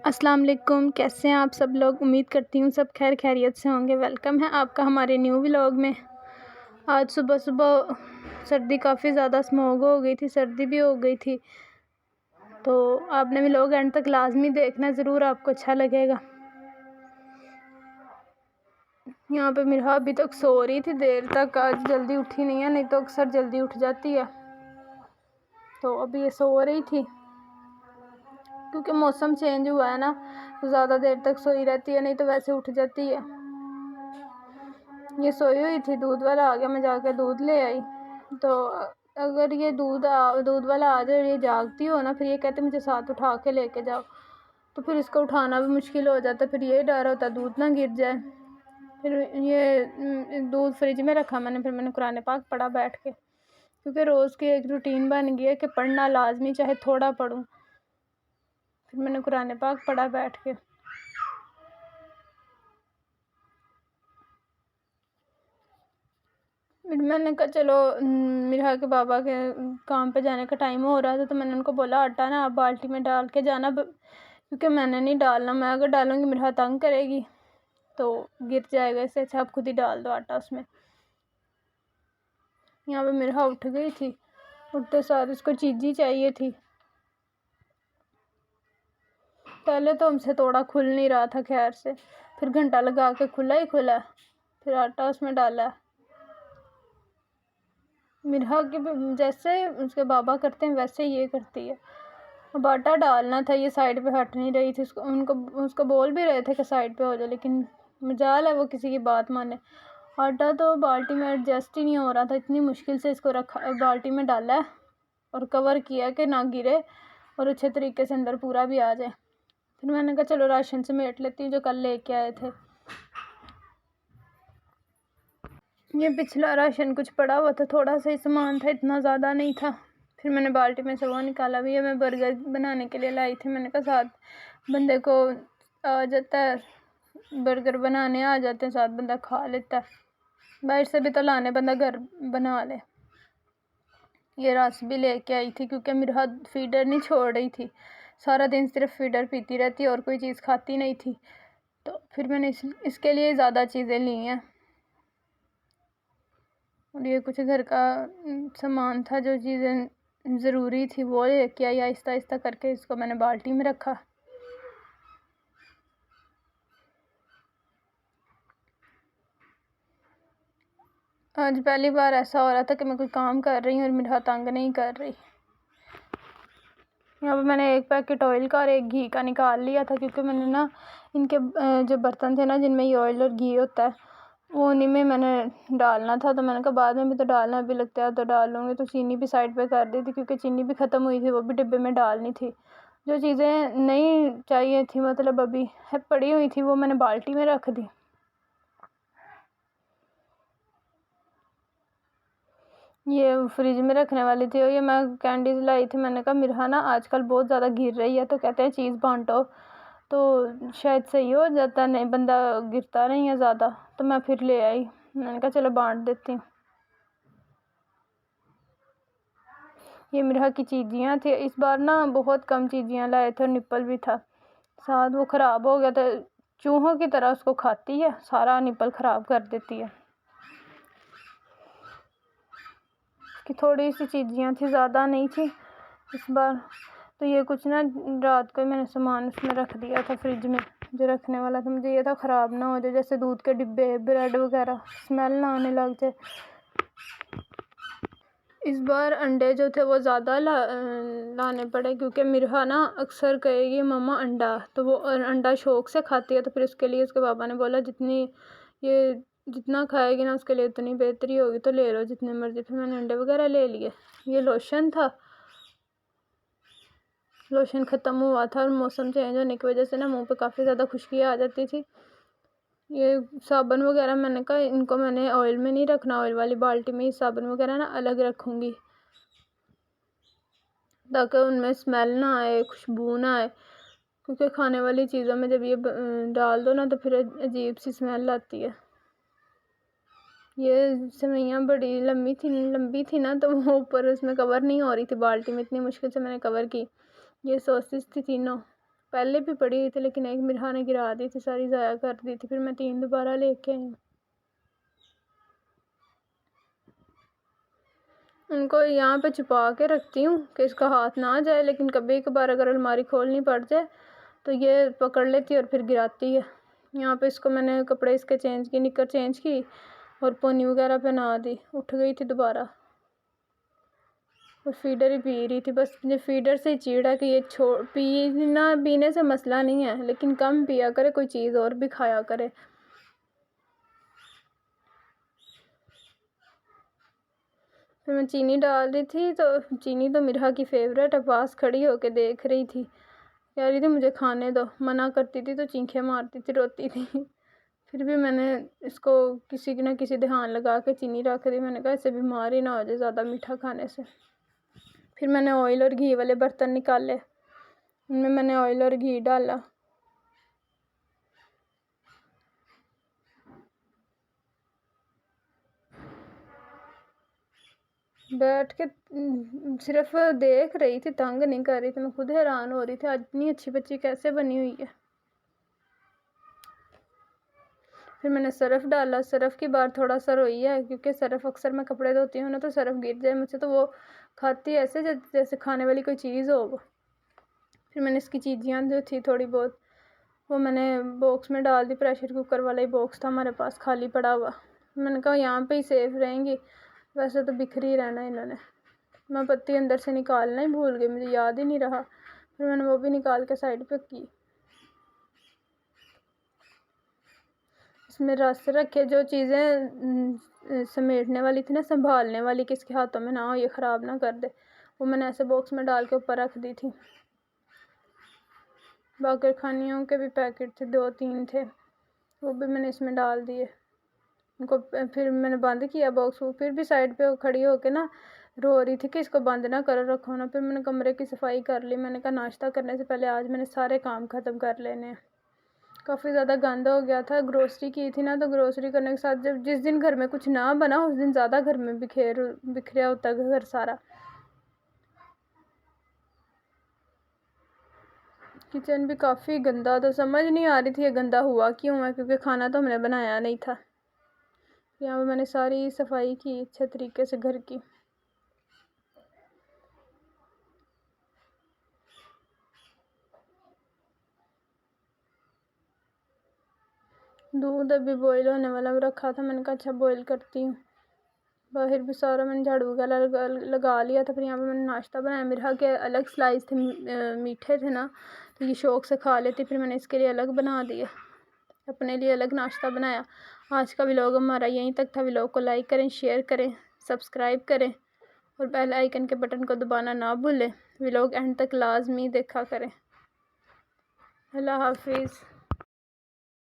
अस्सलाम वालेकुम। कैसे हैं आप सब लोग? उम्मीद करती हूँ सब खैर खैरियत से होंगे। वेलकम है आपका हमारे न्यू व्लॉग में। आज सुबह सुबह सर्दी काफ़ी ज़्यादा स्मॉग हो गई थी, सर्दी भी हो गई थी, तो आपने व्लॉग एंड तक लाजमी देखना, ज़रूर आपको अच्छा लगेगा। यहाँ पे मिरहा अभी तक सो रही थी देर तक, आज जल्दी उठी नहीं है, नहीं तो अक्सर जल्दी उठ जाती है। तो अभी ये सो रही थी क्योंकि मौसम चेंज हुआ है ना, तो ज़्यादा देर तक सोई रहती है, नहीं तो वैसे उठ जाती है। ये सोई हुई थी, दूध वाला आ गया, मैं जाकर दूध ले आई। तो अगर ये दूध वाला आ जाए, ये जागती हो ना, फिर ये कहते मुझे साथ उठा के लेके जाओ, तो फिर इसको उठाना भी मुश्किल हो जाता है। फिर ये डर होता है दूध ना गिर जाए। फिर ये दूध फ्रिज में रखा मैंने, फिर मैंने कुरान पाक पढ़ा बैठ के, क्योंकि रोज़ की एक रूटीन बन गई है कि पढ़ना लाजमी, चाहे थोड़ा पढ़ूँ। फिर मैंने कुरान पाक पढ़ा बैठ के। फिर मैंने कहा चलो, मिरहा के बाबा के काम पे जाने का टाइम हो रहा था, तो मैंने उनको बोला आटा ना आप बाल्टी में डाल के जाना, क्योंकि मैंने नहीं डालना, मैं अगर डालूँगी मिरहा तंग करेगी तो गिर जाएगा, इससे अच्छा आप खुद ही डाल दो आटा उसमें। यहाँ पे मिरहा उठ गई थी, उठते साथ उसको चीज़ी चाहिए थी। पहले तो हमसे तोड़ा खुल नहीं रहा था खैर से, फिर घंटा लगा के खुला ही खुला, फिर आटा उसमें डाला। मिरहा के जैसे उसके बाबा करते हैं वैसे ये करती है। अब आटा डालना था, ये साइड पे हट नहीं रही थी, उसको बोल भी रहे थे कि साइड पे हो जाए, लेकिन मजाल है वो किसी की बात माने। आटा तो बाल्टी में एडजस्ट ही नहीं हो रहा था, इतनी मुश्किल से इसको रखा, बाल्टी में डाला है और कवर किया कि ना गिरे और अच्छे तरीके से अंदर पूरा भी आ जाए। फिर मैंने कहा चलो राशन समेट लेती हूँ जो कल लेके आए थे। ये पिछला राशन कुछ पड़ा हुआ था, थोड़ा सा ही सामान था, इतना ज़्यादा नहीं था। फिर मैंने बाल्टी में से वो निकाला भी है, मैं बर्गर बनाने के लिए लाई थी। मैंने कहा साथ बंदे को आ जाता है, बर्गर बनाने आ जाते हैं, साथ बंदा खा लेता है, बाहर से भी तो लाने, बंदा घर बना ले। ये रस भी लेके आई थी, क्योंकि मिरहा फीडर नहीं छोड़ रही थी, सारा दिन सिर्फ फीडर पीती रहती और कोई चीज़ खाती नहीं थी, तो फिर मैंने इसके लिए ज़्यादा चीज़ें ली हैं। और ये कुछ घर का सामान था, जो चीज़ें ज़रूरी थी वो लेके आई। आहिस्ता आहिस्ता करके इसको मैंने बाल्टी में रखा। आज पहली बार ऐसा हो रहा था कि मैं कोई काम कर रही हूँ और मेरा तंग नहीं कर रही। यहाँ पर मैंने एक पैकेट ऑयल का और एक घी का निकाल लिया था, क्योंकि मैंने ना इनके जो बर्तन थे ना जिनमें ये ऑयल और घी होता है, वो उन्हीं में मैंने डालना था, तो मैंने कहा बाद में भी तो डालना, भी लगता है तो डाल लूँगी। तो चीनी भी साइड पे कर दी थी, क्योंकि चीनी भी ख़त्म हुई थी, वो भी डिब्बे में डालनी थी। जो चीज़ें नहीं चाहिए थी, मतलब अभी पड़ी हुई थी, वो मैंने बाल्टी में रख दी। ये फ्रिज में रखने वाली थी, और ये मैं कैंडीज़ लाई थी। मैंने कहा मिरहा ना आजकल बहुत ज़्यादा गिर रही है, तो कहते हैं चीज़ बांटो तो शायद सही हो जाता, नहीं बंदा गिरता नहीं है ज़्यादा, तो मैं फिर ले आई। मैंने कहा चलो बांट देती हूँ। ये मिरहा की चीज़ियाँ थी, इस बार ना बहुत कम चीज़ियाँ लाए थे और निप्पल भी था साथ, वो ख़राब हो गया था, चूहों की तरह उसको खाती है, सारा निप्पल ख़राब कर देती है। कि थोड़ी सी चीज़ियाँ थी, ज़्यादा नहीं थी इस बार। तो ये कुछ ना रात को मैंने सामान उसमें रख दिया था फ्रिज में, जो रखने वाला था, मुझे ये था ख़राब ना हो जाए, जैसे दूध के डिब्बे, ब्रेड वगैरह स्मेल ना आने लग जाए। इस बार अंडे जो थे वो ज़्यादा लाने पड़े, क्योंकि मिरहा ना अक्सर कहेगी मम्मा अंडा, तो वो अंडा शौक़ से खाती है, तो फिर उसके लिए उसके पापा ने बोला ये जितना खाएगी ना उसके लिए उतनी बेहतरी होगी, तो ले लो जितने मर्जी। फिर मैंने अंडे वगैरह ले लिए। ये लोशन था, लोशन ख़त्म हुआ था, और मौसम चेंज होने की वजह से ना मुंह पे काफ़ी ज़्यादा खुश्की आ जाती थी। ये साबुन वगैरह मैंने कहा इनको मैंने ऑयल में नहीं रखना, ऑयल वाली बाल्टी में ही साबुन वगैरह ना अलग रखूँगी, ताकि उनमें स्मेल ना आए, खुशबू ना आए, क्योंकि खाने वाली चीज़ों में जब ये डाल दो ना तो फिर अजीब सी स्मेल आती है। ये सेवइयाँ बड़ी लंबी थी ना, तो वो ऊपर उसमें कवर नहीं हो रही थी बाल्टी में, इतनी मुश्किल से मैंने कवर की। ये सॉसेस थी तीनों, पहले भी पड़ी हुई थी, लेकिन एक मिरहा ने गिरा दी थी, सारी ज़ाया कर दी थी। फिर मैं 3 दोबारा लेके आई। उनको यहाँ पे छुपा के रखती हूँ कि इसका हाथ ना जाए, लेकिन कभी कभार अगर अलमारी खोलनी पड़ जाए तो ये पकड़ लेती है और फिर गिराती है। यहाँ पे इसको मैंने कपड़े इसके चेंज की, निकर चेंज की और पोनी वगैरह पहना दी। उठ गई थी दोबारा और फीडर ही पी रही थी। बस मुझे फीडर से ही चिढ़ है कि ये पीने से मसला नहीं है, लेकिन कम पिया करे, कोई चीज़ और भी खाया करे। फिर मैं चीनी डाल रही थी, तो चीनी तो मिरहा की फेवरेट है, पास खड़ी होके देख रही थी, कह रही थी मुझे खाने दो। मना करती थी तो चीखें मारती थी, रोती थी। फिर भी मैंने इसको किसी न किसी ध्यान लगा के चीनी रख दी। मैंने कहा इससे बीमार ही ना हो जाए ज़्यादा मीठा खाने से। फिर मैंने ऑयल और घी वाले बर्तन निकाले, उनमें मैंने ऑयल और घी डाला। बैठ के सिर्फ देख रही थी, तंग नहीं कर रही थी। मैं खुद हैरान हो रही थी आज इतनी अच्छी बच्ची कैसे बनी हुई है। फिर मैंने सरफ़ डाला। सरफ़ की बार थोड़ा सा रोई है, क्योंकि सरफ़ अक्सर मैं कपड़े धोती हूँ ना तो सरफ़ गिर जाए मुझसे, तो वो खाती ऐसे जैसे खाने वाली कोई चीज़ हो वो। फिर मैंने इसकी चीज़ियाँ जो थी थोड़ी बहुत वो मैंने बॉक्स में डाल दी। प्रेशर कुकर वाला ही बॉक्स था हमारे पास खाली पड़ा हुआ। मैंने कहा यहाँ पे ही सेफ़ रहेंगी, वैसे तो बिखरी रहना इन्होंने। मैं पत्ती अंदर से निकालना ही भूल गई, मुझे याद ही नहीं रहा। फिर मैंने वो भी निकाल के साइड पे की। इसमें रस रखे, जो चीज़ें समेटने वाली थी ना, संभालने वाली, किसके हाथों में ना हो, ये ख़राब ना कर दे, वो मैंने ऐसे बॉक्स में डाल के ऊपर रख दी थी। बाकर खानियों के भी पैकेट थे, 2-3 थे, वो भी मैंने इसमें डाल दिए उनको। फिर मैंने बंद किया बॉक्स को। फिर भी साइड पे खड़ी होके ना रो रही थी कि इसको बंद ना करो, रखो ना। फिर मैंने कमरे की सफाई कर ली। मैंने कहा नाश्ता करने से पहले आज मैंने सारे काम ख़त्म कर लेने हैं। काफ़ी ज़्यादा गंदा हो गया था। ग्रोसरी की थी ना, तो ग्रोसरी करने के साथ जब जिस दिन घर में कुछ ना बना उस दिन ज़्यादा घर में बिखरा होता है घर सारा। किचन भी काफ़ी गंदा, तो समझ नहीं आ रही थी ये गंदा हुआ क्यों है, क्योंकि खाना तो हमने बनाया नहीं था। यहाँ पे मैंने सारी सफाई की अच्छे तरीके से घर की। दूध अभी बॉईल होने वाला रखा था, मैंने कहा अच्छा बॉईल करती हूँ। बाहर भी सारा मैंने झाड़ू वगैरह लगा लिया था। फिर यहाँ पे मैंने नाश्ता बनाया। मिरहा के अलग स्लाइस थे, मीठे थे ना, तो ये शौक़ से खा लेती। फिर मैंने इसके लिए अलग बना दिया, अपने लिए अलग नाश्ता बनाया। आज का व्लॉग हमारा यहीं तक था। व्लॉग को लाइक करें, शेयर करें, सब्सक्राइब करें और बेल आइकन के बटन को दबाना ना भूलें। व्लॉग एंड तक लाजमी देखा करें। अल्लाह हाफिज़।